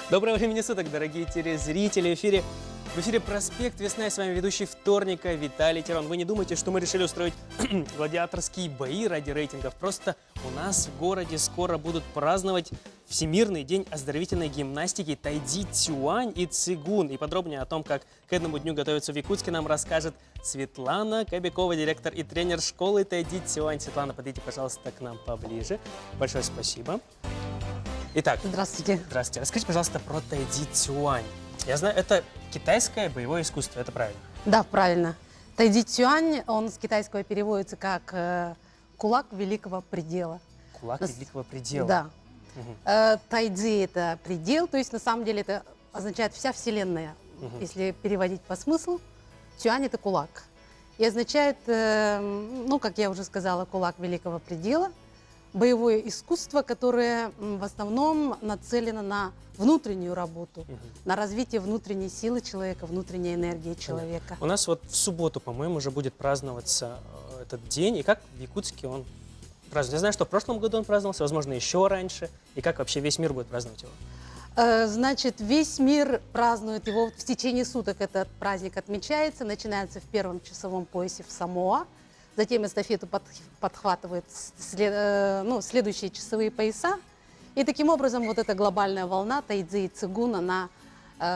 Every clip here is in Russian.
Доброго времени суток, дорогие телезрители. В эфире «Проспект Весна». С вами ведущий вторника Виталий Тирон. Вы не думайте, что мы решили устроить гладиаторские бои ради рейтингов. Просто у нас в городе скоро будут праздновать Всемирный день оздоровительной гимнастики тайди цюань и цигун. И подробнее о том, как к этому дню готовятся в Якутске, нам расскажет Светлана Кобякова, директор и тренер школы тайди цюань. Светлана, подойдите, пожалуйста, к нам поближе. Большое спасибо. Итак, Здравствуйте. Здравствуйте. Расскажите, пожалуйста, про тайди цюань. Я знаю, это китайское боевое искусство, это правильно? Да, правильно. Тайди цюань, он с китайского переводится как кулак великого предела. Кулак великого предела. Да. Тайди – это предел, то есть на самом деле это означает вся вселенная. Если переводить по смыслу, цюань – это кулак. И означает, ну, как я уже сказала, кулак великого предела. Боевое искусство, которое в основном нацелено на внутреннюю работу, на развитие внутренней силы человека, внутренней энергии человека. У нас вот в субботу, по-моему, уже будет праздноваться этот день. И как в Якутске он празднуется? Я знаю, что в прошлом году он праздновался, возможно, еще раньше. И как вообще весь мир будет праздновать его? Значит, весь мир празднует его в течение суток. Этот праздник отмечается, начинается в первом часовом поясе в Самоа. Затем эстафету подхватывают следующие часовые пояса. И таким образом вот эта глобальная волна тайцзи и цигун, она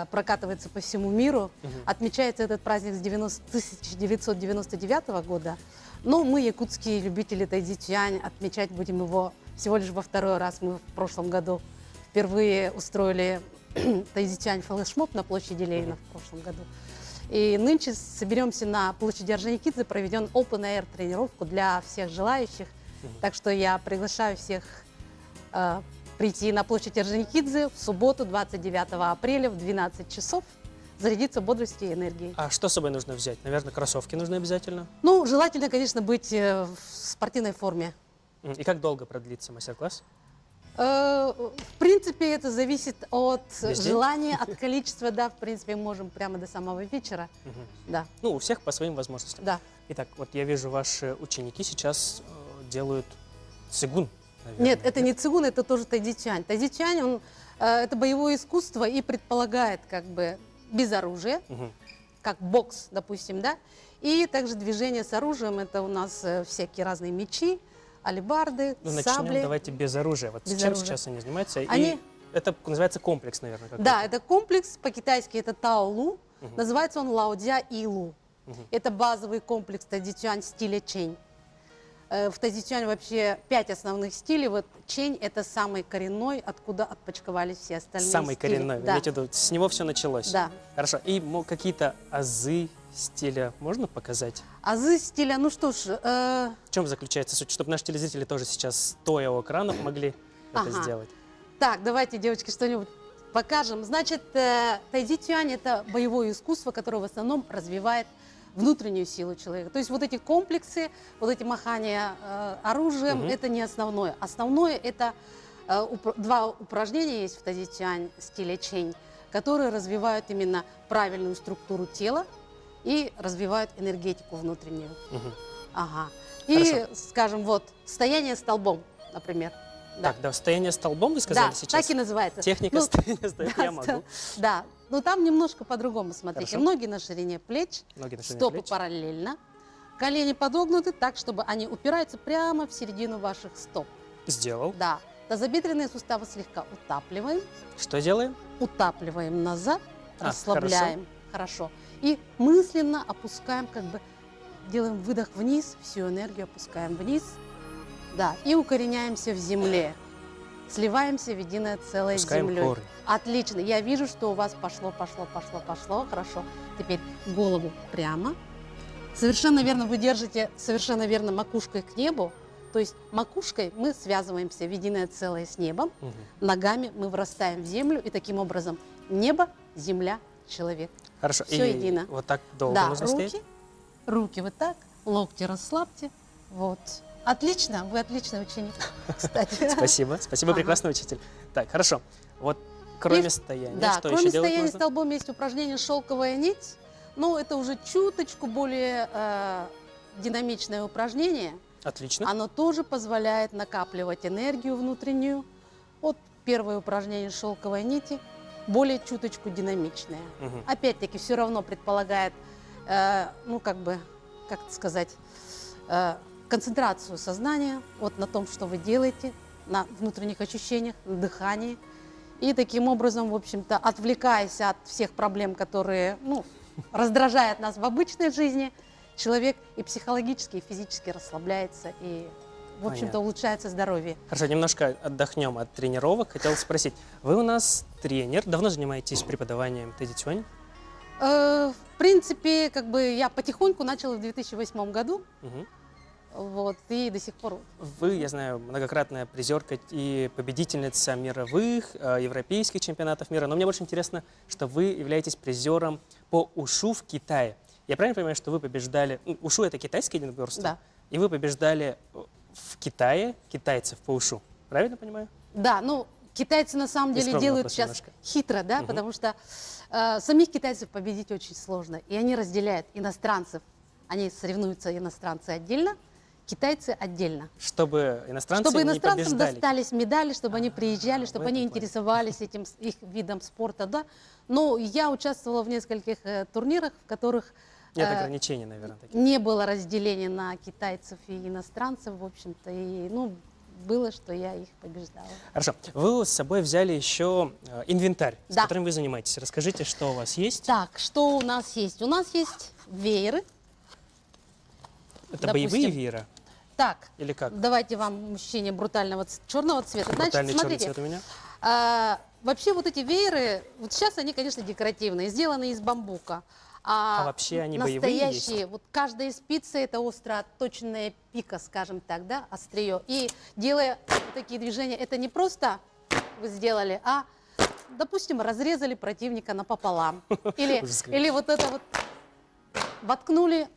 прокатывается по всему миру. Отмечается этот праздник с 1999 года. Но мы, якутские любители тайцзи цюань, отмечать будем его всего лишь во второй раз. Мы в прошлом году впервые устроили тайцзи цюань флешмоб на площади Ленина в прошлом году. И нынче соберемся на площади Орджоникидзе, проведем Open Air тренировку для всех желающих. Так что я приглашаю всех прийти на площадь Орджоникидзе в субботу, 29 апреля в 12 часов, зарядиться бодростью и энергией. А что с собой нужно взять? Наверное, кроссовки нужны обязательно? Ну, желательно, конечно, быть в спортивной форме. И как долго продлится мастер-класс? В принципе, это зависит от желания, от количества, да, в принципе, можем прямо до самого вечера. Да. Ну, у всех по своим возможностям. Да. Итак, вот я вижу, ваши ученики сейчас делают цигун. Наверное. Нет, это не цигун, это тоже тайцзи цюань. Тайцзи цюань, это боевое искусство и предполагает как бы без оружия, как бокс, допустим, да, и также движение с оружием, это у нас всякие разные мечи, алебарды, сабли. Давайте без оружия. Вот без чем оружия. сейчас они занимаются? И это называется комплекс, наверное. Да, это комплекс, по-китайски это таолу, называется он лаодзя илу. Это базовый комплекс тайцзи цюань стиля чэнь. В тайцзи цюань вообще 5 основных стилей. Вот чэнь это самый коренной, откуда отпочковались все остальные самый стили. коренной, Да. имеете в виду, с него все началось? Да. Хорошо. И какие-то азы стиля можно показать? Азы стиля, ну что ж... В чем заключается суть? Чтобы наши телезрители тоже сейчас, стоя у экранов, могли это сделать. Так, давайте, девочки, что-нибудь покажем. Значит, тайцзи цюань – это боевое искусство, которое в основном развивает внутреннюю силу человека. То есть вот эти комплексы, вот эти махания оружием – это не основное. Основное – это 2 упражнения есть в тайцзи цюань стиле чэнь, которые развивают именно правильную структуру тела и развивают энергетику внутреннюю. Ага. И, скажем, вот, стояние столбом, например. Да. Так, да, стояние столбом, вы сказали, да, сейчас? Так и называется. Техника стояния столбом, я могу. Да, но там немножко по-другому, смотрите. Хорошо. Ноги на ширине плеч, стопы параллельно, колени подогнуты так, чтобы они упираются прямо в середину ваших стоп. Сделал. Да. Тазобедренные суставы слегка утапливаем. Что делаем? Утапливаем назад, расслабляем. Хорошо. И мысленно опускаем, как бы делаем выдох вниз, всю энергию опускаем вниз. Да, и укореняемся в земле. Сливаемся в единое целое с землей. Корни. Отлично. Я вижу, что у вас пошло. Хорошо. Теперь голову прямо. Совершенно верно вы держите, совершенно верно макушкой к небу. То есть макушкой мы связываемся в единое целое с небом. Ногами мы врастаем в землю. И таким образом небо, земля, человек. Хорошо. Все едино. Вот так долго нужно стоять? Руки вот так, локти расслабьте. Вот. Отлично, вы отличный ученик, кстати. Спасибо, прекрасный учитель. Так, хорошо. Вот кроме стояния, да, что кроме еще делать стояния нужно? столбом есть упражнение «Шелковая нить». Но это уже чуточку более динамичное упражнение. Отлично. Оно тоже позволяет накапливать энергию внутреннюю, Вот первое упражнение шелковой нити, более чуточку динамичное. Мгм. Опять-таки все равно предполагает, ну как бы, как это сказать, концентрацию сознания вот на том, что вы делаете, на внутренних ощущениях, на дыхании. И таким образом, в общем-то, отвлекаясь от всех проблем, которые, ну, раздражают нас в обычной жизни, человек и психологически, и физически расслабляется, и, в общем-то, Понятно. улучшается здоровье. Хорошо, немножко отдохнем от тренировок. Хотел спросить, вы у нас тренер, давно занимаетесь преподаванием традиционно? В принципе, как бы я потихоньку начала в 2008 году, Мгм. вот, и до сих пор. Вы, я знаю, многократная призерка и победительница мировых, европейских чемпионатов мира. Но мне больше интересно, что вы являетесь призером по ушу в Китае. Я правильно понимаю, что вы побеждали... Ушу — это китайское единоборство? Да. И вы побеждали в Китае китайцев по ушу. Правильно понимаю? Да, ну, китайцы на самом деле Нескромный делают вопрос сейчас немножко. хитро, да, Мгм. потому что самих китайцев победить очень сложно. И они разделяют иностранцев, они соревнуются, иностранцы отдельно, китайцы отдельно. Чтобы иностранцы Чтобы не иностранцам побеждали. достались медали, чтобы они приезжали, в чтобы этом они плане. интересовались этим их видом спорта, да. Но я участвовала в нескольких турнирах, в которых Нет э, ограничений, наверное, таких. не было разделения на китайцев и иностранцев, в общем-то, и, ну, было, что я их побеждала. Хорошо. Вы с собой взяли еще инвентарь, с Да. которым вы занимаетесь. Расскажите, что у вас есть. Так, что у нас есть? У нас есть вееры. Это допустим. боевые веера? Так, Или как? давайте вам мужчине брутального черного цвета. Значит, Брутальный черный смотрите, цвет у меня. вообще вот эти вееры, вот сейчас они, конечно, декоративные, сделаны из бамбука. А вообще они боевые настоящие, вот каждая спица это остро отточенная пика, скажем так, да, острие. И делая вот такие движения, это не просто вы сделали, а, допустим, разрезали противника напополам. Ужас какой. Или вот это вот воткнули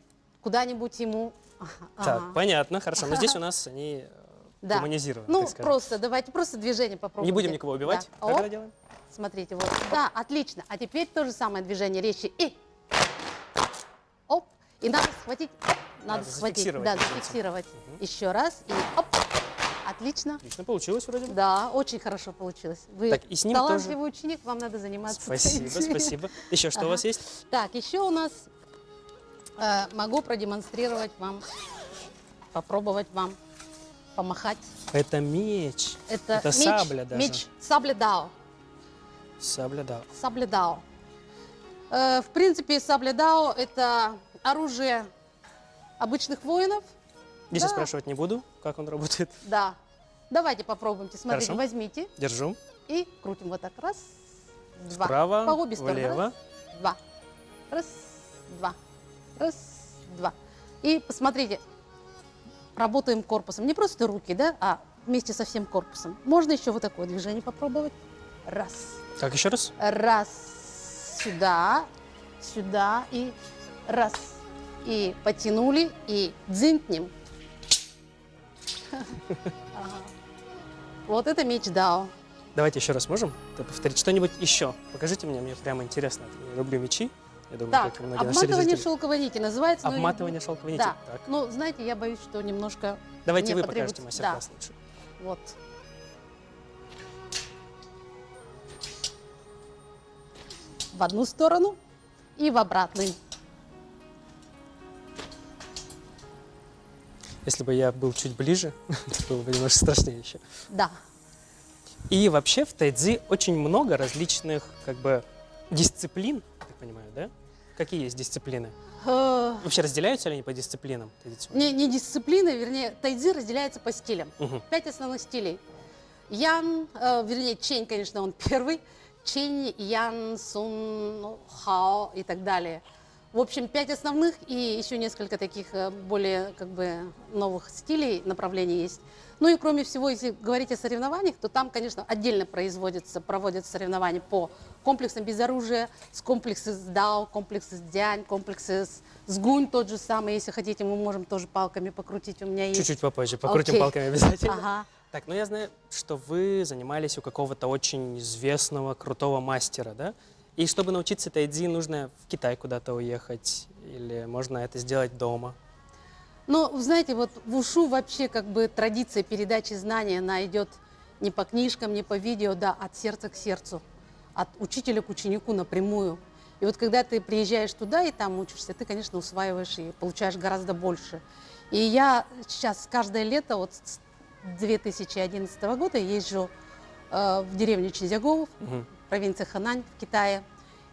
куда-нибудь ему. Так, Ага. понятно, хорошо. Но здесь у нас они Да. гуманизированы, Ну, так скажем. просто давайте, просто движение попробуйте. Не будем никого убивать. Да. Как Оп, это делаем? смотрите, вот. Да, отлично. А теперь то же самое движение резче. И. Оп. И надо схватить. Надо схватить. зафиксировать Да, этим. зафиксировать. Еще раз. И оп. Отлично. Отлично, получилось вроде бы. Да, очень хорошо получилось. Вы Так, и с ним талантливый ученик, вам надо заниматься. Спасибо, этим. спасибо. Еще что у вас есть? Так, еще у нас могу продемонстрировать вам, попробовать вам помахать. Это меч. Это меч, сабля даже. меч сабля дао. Сабля, да. Сабля дао. В принципе, сабля дао это оружие обычных воинов. Здесь я Да. спрашивать не буду, как он работает. Да. Давайте попробуйте. Смотрите, Хорошо. возьмите Держу. и крутим вот так. Раз, два. Вправо, По обе стороны. влево. Раз, два. Раз, два. Раз, два. И посмотрите, работаем корпусом. Не просто руки, да, а вместе со всем корпусом. Можно еще вот такое движение попробовать. Раз. Так, еще раз. Раз. Сюда. Сюда. И раз. И потянули. И дзынтнем. Ага. Вот это меч дао. Давайте еще раз можем это повторить? Что-нибудь еще? Покажите мне прямо интересно. Я люблю мечи. Я думаю, Так, как и многие наши обматывание зрители. шелковой нити называется. но Обматывание шелковой нити. Да. Так. Ну, знаете, я боюсь, что немножко Давайте мне вы покажете потребуется. мастер-класс лучше. вот. В одну сторону и в обратную. Если бы я был чуть ближе, это было бы немножко страшнее еще. Да. И вообще в тайцзи очень много различных как бы дисциплин, я так понимаю, да? Какие есть дисциплины? Вообще разделяются ли они по дисциплинам традиционно? Не дисциплины, вернее, тайцзи разделяется по стилям. Мгм. 5 основных стилей. Ян, вернее, чень, конечно, он первый. Чень, ян, сун, хао и так далее. В общем, 5 основных и еще несколько таких более как бы новых стилей, направлений есть. Ну и кроме всего, если говорить о соревнованиях, то там, конечно, отдельно проводятся соревнования по комплексам без оружия, с комплексы с дао, комплексы с дзянь, комплексы с гунь тот же самый. Если хотите, мы можем тоже палками покрутить. У меня есть. Чуть-чуть попозже, покрутим Окей. палками обязательно. Ага. Так, ну я знаю, что вы занимались у какого-то очень известного, крутого мастера, да? И чтобы научиться тайцзи, нужно в Китай куда-то уехать, или можно это сделать дома? Но, вы знаете, вот в ушу вообще как бы традиция передачи знания, она идет не по книжкам, не по видео, да, от сердца к сердцу, от учителя к ученику напрямую. И вот когда ты приезжаешь туда и там учишься, ты, конечно, усваиваешь и получаешь гораздо больше. И я сейчас каждое лето, вот с 2011 года, езжу в деревню Чинзягоу, провинция Хэнань в Китае,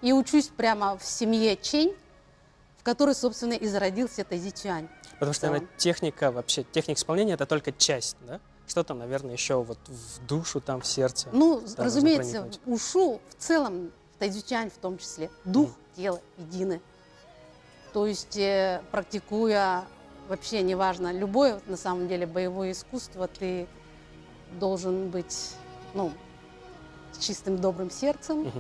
и учусь прямо в семье Чень, в которой, собственно, и зародился тайзи-цюань. Потому что, наверное, техника, вообще, техника исполнения – это только часть, да? Что там, наверное, еще вот в душу, там, в сердце? Ну, там разумеется, ушу в целом, в тайзи-цюань в том числе, дух, тело едины. То есть, практикуя, вообще неважно, любое, на самом деле, боевое искусство, ты должен быть, ну, с чистым добрым сердцем,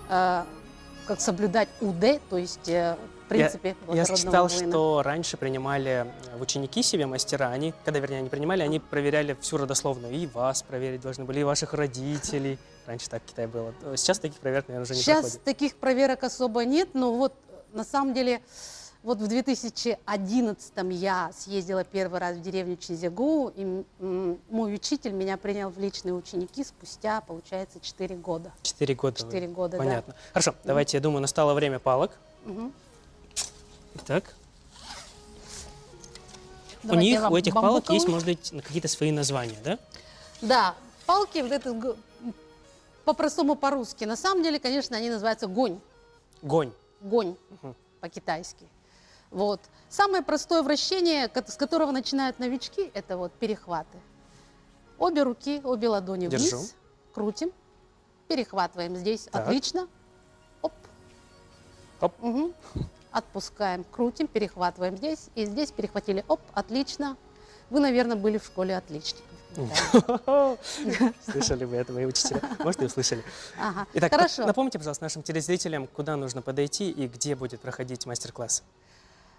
как соблюдать УД, то есть, в принципе, Я читал, воина. что раньше принимали в ученики себе мастера, они, когда, вернее, они принимали, они проверяли всю родословную, и вас проверить должны были, и ваших родителей. Раньше так в Китае было. Сейчас таких проверок, наверное, уже не Сейчас проходит. таких проверок особо нет, но вот, на самом деле, вот в 2011-м я съездила первый раз в деревню Чинзягоу, и мой учитель меня принял в личные ученики спустя, получается, 4 года. 4 года. 4 года, Понятно. Хорошо, давайте, я думаю, настало время палок. Итак, у этих палок есть, может быть, какие-то свои названия, да? Да, палки, вот это, по-простому по-русски, на самом деле, конечно, они называются гонь. Гонь. Гонь по-китайски. Вот. Самое простое вращение, с которого начинают новички, это вот перехваты. Обе руки, обе ладони вниз, Держу. крутим, перехватываем здесь, Так. отлично, оп, Оп. Отпускаем, крутим, перехватываем здесь, и здесь перехватили, оп, отлично. Вы, наверное, были в школе отличников. Слышали вы это, мои учителя? Может, и услышали. Ага. Итак, Хорошо. напомните, пожалуйста, нашим телезрителям, куда нужно подойти и где будет проходить мастер-класс.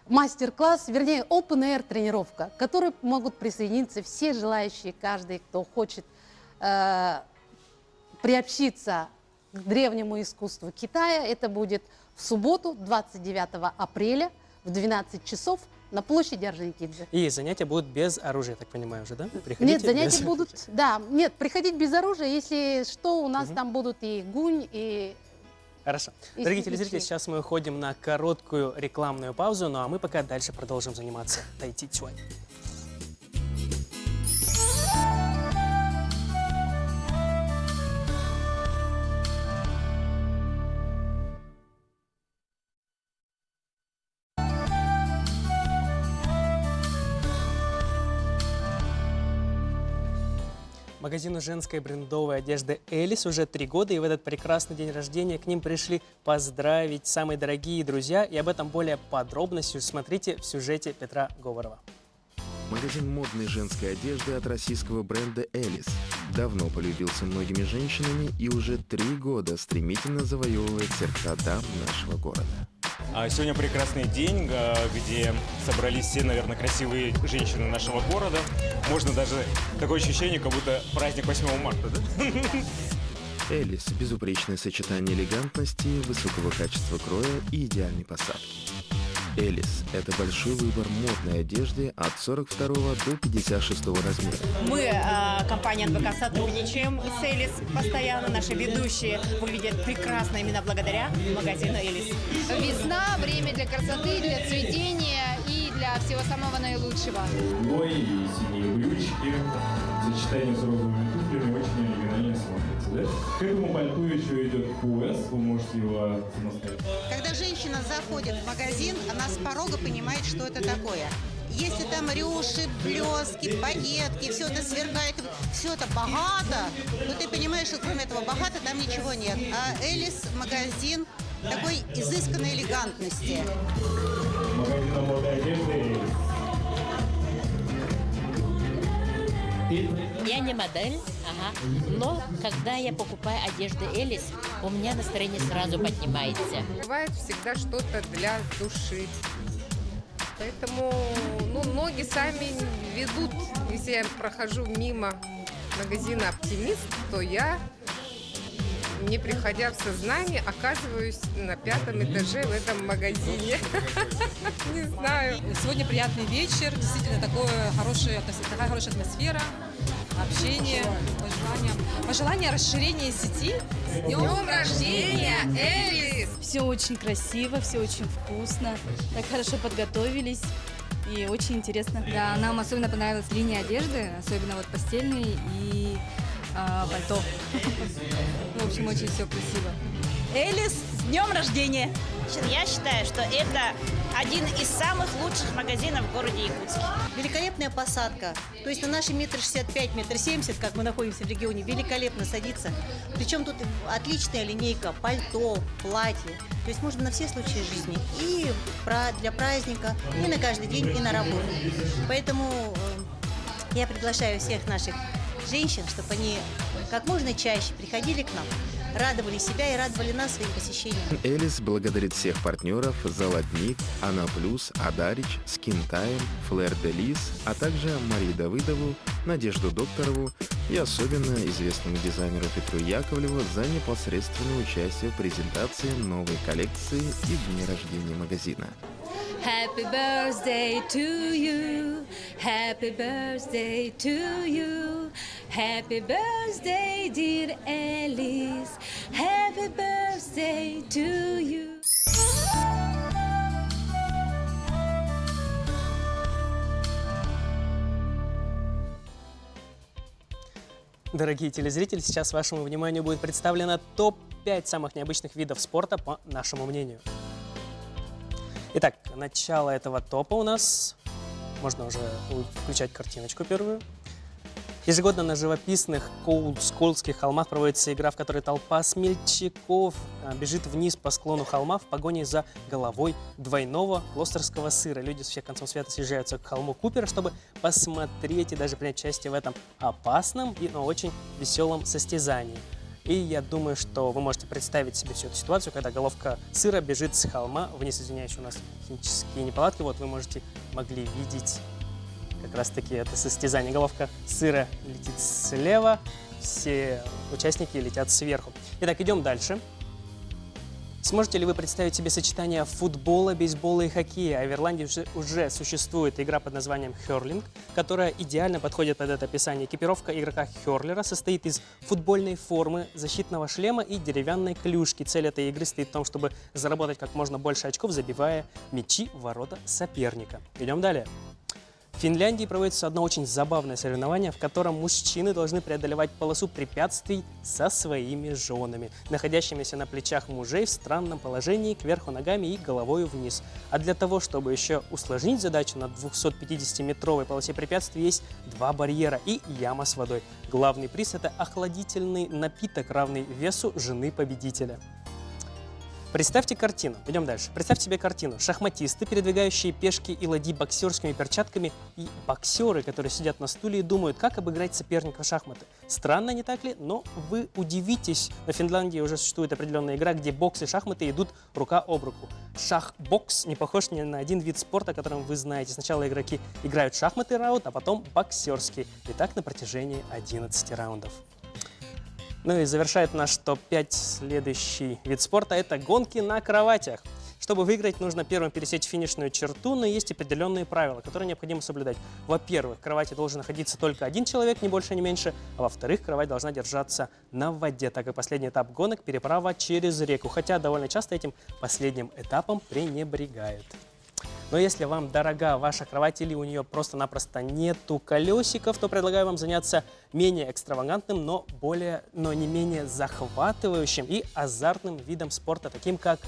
Мастер-класс, вернее, open-air тренировка, к которой могут присоединиться все желающие, каждый, кто хочет приобщиться к древнему искусству Китая. Это будет в субботу, 29 апреля, в 12 часов на площади Орджоникидзе. И занятия будут без оружия, так понимаю уже, да? Приходите Нет, занятия без будут, оружия. да, нет, приходить без оружия, если что, у нас там будут и гунь, и... Хорошо. И Дорогие сидячи. телезрители, сейчас мы уходим на короткую рекламную паузу, ну а мы пока дальше продолжим заниматься тайцзи-цюань. Магазину женской брендовой одежды «Элис» уже 3 года, и в этот прекрасный день рождения к ним пришли поздравить самые дорогие друзья. И об этом более подробно смотрите в сюжете Петра Говорова. Магазин модной женской одежды от российского бренда «Элис» давно полюбился многими женщинами и уже 3 года стремительно завоевывает сердца дам нашего города. Сегодня прекрасный день, где собрались все, наверное, красивые женщины нашего города. Можно даже такое ощущение, как будто праздник 8 марта, да? «Элис» – безупречное сочетание элегантности, высокого качества кроя и идеальной посадки. «Элис» – это большой выбор модной одежды от 42 до 56 размера. Мы, компания НВК, сотрудничаем с «Элис» постоянно. Наши ведущие выглядят прекрасно именно благодаря магазину «Элис». Весна – время для красоты, для цветения и для всего самого наилучшего. Голубой и синие брючки в сочетании с розовыми туфлями очень оригинально смотрится. Да? К этому пальту еще идет пояс, вы можете его самостоятельно. Когда женщина заходит в магазин, она с порога понимает, что это такое. Если там рюши, блески, пайетки, все это сверкает, все это богато, то ты понимаешь, что кроме этого богато там ничего нет. А «Элис» магазин такой изысканной элегантности. Магазин модной одежды. Я не модель, но когда я покупаю одежду «Элис», у меня настроение сразу поднимается. Бывает всегда что-то для души. Поэтому ноги сами ведут. Если я прохожу мимо магазина «Оптимист», то я, не приходя в сознание, оказываюсь на 5-м этаже в этом магазине. Не знаю. Сегодня приятный вечер, действительно такая хорошая атмосфера. общения, пожелания расширения сети. С днем рождения, Элис! Все очень красиво, все очень вкусно. Так хорошо подготовились. И очень интересно. Да, нам особенно понравилась линия одежды, особенно вот постельный и пальто. В общем, очень все красиво. Элис, с днем рождения! Я считаю, что это один из самых лучших магазинов в городе Якутске. Великолепная посадка. То есть на наши 1,65 м, 1,70 м, как мы находимся в регионе, великолепно садится. Причем тут отличная линейка, пальто, платье. То есть можно на все случаи жизни. И для праздника, и на каждый день, и на работу. Поэтому я приглашаю всех наших женщин, чтобы они как можно чаще приходили к нам, радовали себя и радовали нас своим посещением. Элис благодарит всех партнеров Золотник, Ана Плюс, Адарич, Скинтайм, Флэр де Лис, а также Марию Давыдову, Надежду Докторову и особенно известному дизайнеру Петру Яковлеву за непосредственное участие в презентации новой коллекции и дне рождения магазина. Happy birthday to you, happy birthday to you, happy birthday, dear Alice, happy birthday to you. Дорогие телезрители, сейчас вашему вниманию будет представлено топ-5 самых необычных видов спорта, по нашему мнению. Итак, начало этого топа у нас. Можно уже включать картиночку первую. Ежегодно на живописных Сколских холмах проводится игра, в которой толпа смельчаков бежит вниз по склону холма в погоне за головой двойного глостерского сыра. Люди с всех концов света съезжаются к холму Купера, чтобы посмотреть и даже принять участие в этом опасном, но очень веселом состязании. И я думаю, что вы можете представить себе всю эту ситуацию, когда головка сыра бежит с холма вниз. Извиняюсь, у нас технические неполадки. Вот вы могли видеть как раз-таки это состязание. Головка сыра летит слева, все участники летят сверху. Итак, идем дальше. Сможете ли вы представить себе сочетание футбола, бейсбола и хоккея? А в Ирландии уже существует игра под названием херлинг, которая идеально подходит под это описание. Экипировка игрока-херлера состоит из футбольной формы, защитного шлема и деревянной клюшки. Цель этой игры стоит в том, чтобы заработать как можно больше очков, забивая мячи в ворота соперника. Идем далее. В Финляндии проводится одно очень забавное соревнование, в котором мужчины должны преодолевать полосу препятствий со своими женами, находящимися на плечах мужей в странном положении, кверху ногами и головой вниз. А для того, чтобы еще усложнить задачу, на 250-метровой полосе препятствий есть два барьера и яма с водой. Главный приз – это охладительный напиток, равный весу жены победителя. Представьте картину. Идем дальше. Представьте себе картину. Шахматисты, передвигающие пешки и ладьи боксерскими перчатками, и боксеры, которые сидят на стуле и думают, как обыграть соперника в шахматы. Странно, не так ли? Но вы удивитесь. На Финляндии уже существует определенная игра, где бокс и шахматы идут рука об руку. Шах-бокс не похож ни на один вид спорта, которым вы знаете. Сначала игроки играют шахматы раунд, а потом боксерский. И так на протяжении 11 раундов. Ну и завершает наш топ-5 следующий вид спорта – это гонки на кроватях. Чтобы выиграть, нужно первым пересечь финишную черту, но есть определенные правила, которые необходимо соблюдать. Во-первых, в кровати должен находиться только один человек, ни больше, ни меньше. А во-вторых, кровать должна держаться на воде, так как последний этап гонок – переправа через реку. Хотя довольно часто этим последним этапом пренебрегают. Но если вам дорога ваша кровать или у нее просто-напросто нету колесиков, то предлагаю вам заняться менее экстравагантным, но не менее захватывающим и азартным видом спорта, таким как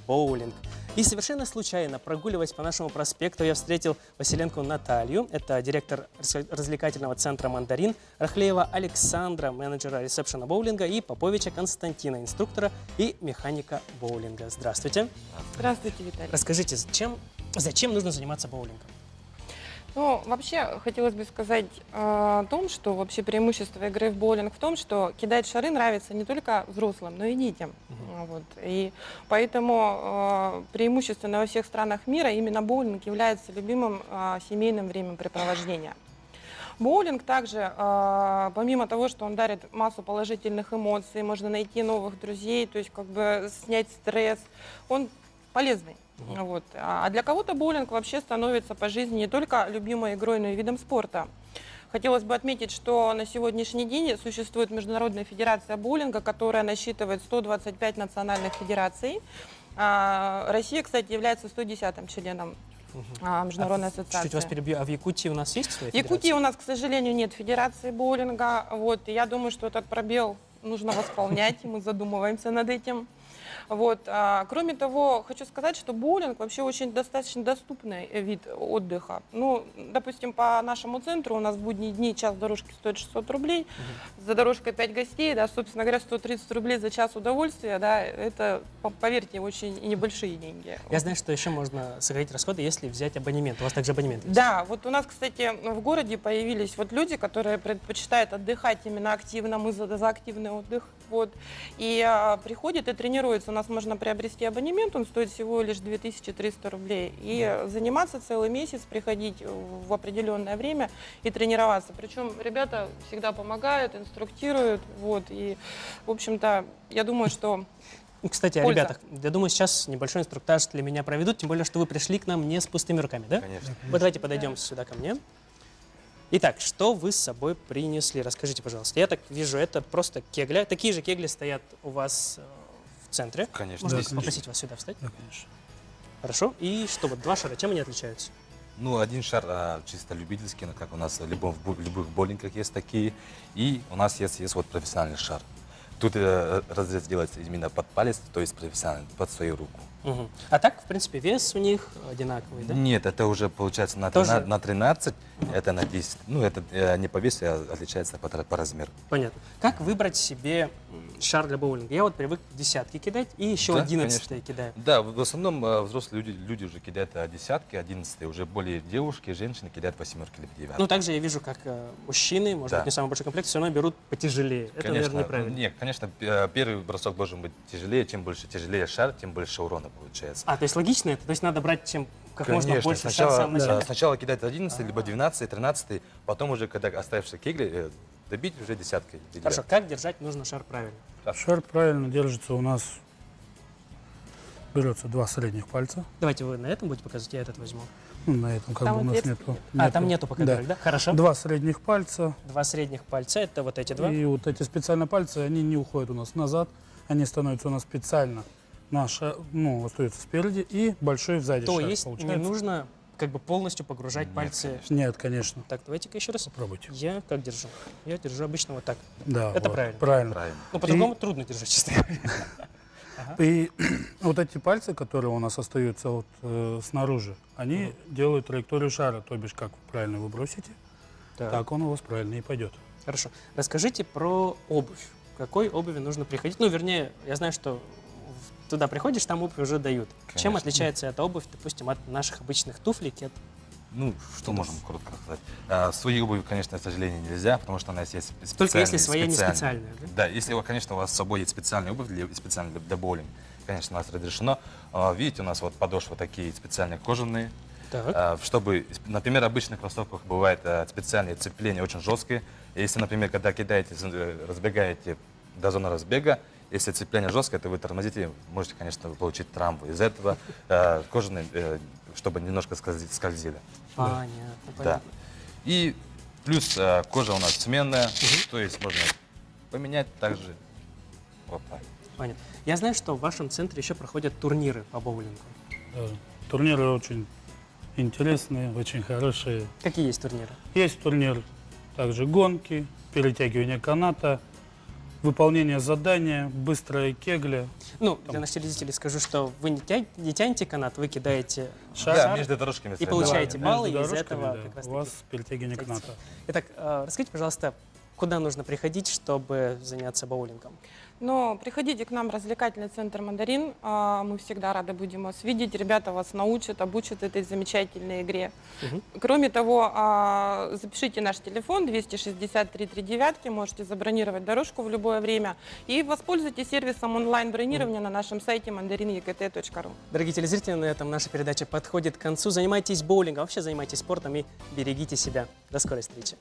боулинг. И совершенно случайно, прогуливаясь по нашему проспекту, я встретил Василенко Наталью, это директор развлекательного центра «Мандарин», Рахлеева Александра, менеджера ресепшена боулинга, и Поповича Константина, инструктора и механика боулинга. Здравствуйте. Здравствуйте, Виталий. Расскажите, зачем нужно заниматься боулингом? Ну, вообще, хотелось бы сказать о том, что вообще преимущество игры в боулинг в том, что кидать шары нравится не только взрослым, но и детям. Вот. И поэтому преимущественно во всех странах мира именно боулинг является любимым семейным времяпрепровождением. Боулинг также, помимо того, что он дарит массу положительных эмоций, можно найти новых друзей, то есть как бы снять стресс, он полезный. Вот. А для кого-то боулинг вообще становится по жизни не только любимой игрой, но и видом спорта. Хотелось бы отметить, что на сегодняшний день существует Международная федерация боулинга, которая насчитывает 125 национальных федераций. Россия, кстати, является 110-м членом Международной ассоциации. Чуть-чуть вас перебью. А в Якутии у нас есть своя В Якутии у нас, к сожалению, нет федерации боулинга. Вот, и я думаю, что этот пробел нужно восполнять, и мы задумываемся над этим. Вот. Кроме того, хочу сказать, что боулинг вообще очень достаточно доступный вид отдыха. Ну, допустим, по нашему центру у нас в будние дни час дорожки стоит 600 рублей, за дорожкой 5 гостей, да, собственно говоря, 130 рублей за час удовольствия, да, это, поверьте, очень небольшие деньги. Я знаю, что еще можно сократить расходы, если взять абонемент. У вас также абонемент есть? Да, вот у нас, кстати, в городе появились вот люди, которые предпочитают отдыхать именно активно, мы за активный отдых, вот, и приходят и тренируются. У нас можно приобрести абонемент, он стоит всего лишь 2300 рублей, и заниматься целый месяц, приходить в определенное время и тренироваться. Причем ребята всегда помогают, инструктируют, вот, и, в общем-то, я думаю, что... Кстати, о польза. ребятах. Я думаю, сейчас небольшой инструктаж для меня проведут, тем более, что вы пришли к нам не с пустыми руками, да? Конечно. Вот давайте подойдем сюда ко мне. Итак, что вы с собой принесли? Расскажите, пожалуйста. Я так вижу, это просто кегля. Такие же кегли стоят у вас в центре. Конечно. Можно Да, попросить вас сюда встать? Да, конечно. Хорошо. И что, вот два шара, чем они отличаются? Ну, один шар чисто любительский, ну, как у нас в любых боулингах есть такие. И у нас есть вот профессиональный шар. Тут разрез делается именно под палец, то есть профессионально, под свою руку. Угу. А так, в принципе, вес у них одинаковый, да? Нет, это уже получается на 13, это на 10. Ну, это не по весу, а отличается по размеру. Понятно. Как выбрать себе шар для боулинга? Я вот привык десятки кидать и еще Да, 11 кидаю. Да, в основном взрослые люди уже кидают десятки, 11, уже более девушки, женщины кидают восьмерки либо девятки. Ну, также я вижу, как мужчины, может быть, не самый большой комплект, все равно берут потяжелее. Это, наверное, неправильно. Нет, конечно, первый бросок должен быть тяжелее. Чем больше тяжелее шар, тем больше урона получается. А, то есть логично это? То есть надо брать чем как Конечно, можно больше шар в самом начале? сначала кидать 11, либо 12, 13, потом уже, когда оставшиеся кегли, добить уже десяткой. Хорошо, как держать нужно шар правильно? Шар правильно держится у нас, берется 2 средних пальца. Давайте вы на этом будете показывать, я этот возьму. Ну, на этом как бы у нас нету. Там нету пока дырок, да? Хорошо. 2 средних пальца. 2 средних пальца, это вот эти два? И вот эти специально пальцы, они не уходят у нас назад, они становятся у нас специально, остаются спереди и большой сзади То шар есть получается. не нужно как бы полностью погружать пальцы? Нет, конечно. Так, давайте-ка еще раз. Попробуйте. Я как держу? Я держу обычно вот так. Да, это вот, правильно? Правильно. Ну, по-другому трудно держать, честно говоря. И вот эти пальцы, которые у нас остаются снаружи, они делают траекторию шара, то бишь как правильно вы бросите, так он у вас правильно и пойдет. Хорошо. Расскажите про обувь. В какой обуви нужно приходить? Ну, вернее, я знаю, что туда приходишь, там обувь уже дают. Конечно. Чем отличается эта обувь, допустим, от наших обычных туфлей, кед? Ну, что можем коротко сказать. Свою обувь, конечно, к сожалению, нельзя, потому что у нас есть специальная. Только если своя не специальная, да? Да, если, конечно, у вас с собой есть специальная обувь, специально для боулинга, конечно, у нас разрешено. Видите, у нас вот подошвы такие специальные кожаные. Так. Чтобы, например, в обычных кроссовках бывает специальные цепления очень жесткие. Если, например, когда кидаете, разбегаете до зоны разбега, если цепление жесткое, то вы тормозите, можете, конечно, получить травму. Из этого кожаные, чтобы немножко скользили. Понятно, Да. понятно. И плюс кожа у нас сменная, то есть можно поменять также. Вот так. Понятно. Я знаю, что в вашем центре еще проходят турниры по боулингу. Турниры очень интересные, очень хорошие. Какие есть турниры? Есть турнир также гонки, перетягивание каната, выполнение задания, быстрая кегля. Ну, для наших телезрителей скажу, что вы не тянете канат, вы кидаете шар, Да, между дорожками и получаете баллы, и между из дорожками, этого да, как раз у вас перетягивание каната. Итак, расскажите, пожалуйста, куда нужно приходить, чтобы заняться боулингом? Но приходите к нам в развлекательный центр «Мандарин». Мы всегда рады будем вас видеть. Ребята вас научат, обучат этой замечательной игре. Кроме того, запишите наш телефон 263 39, можете забронировать дорожку в любое время и воспользуйтесь сервисом онлайн-бронирования на нашем сайте mandarinekt.ru. Дорогие телезрители, на этом наша передача подходит к концу. Занимайтесь боулингом, вообще занимайтесь спортом и берегите себя. До скорой встречи.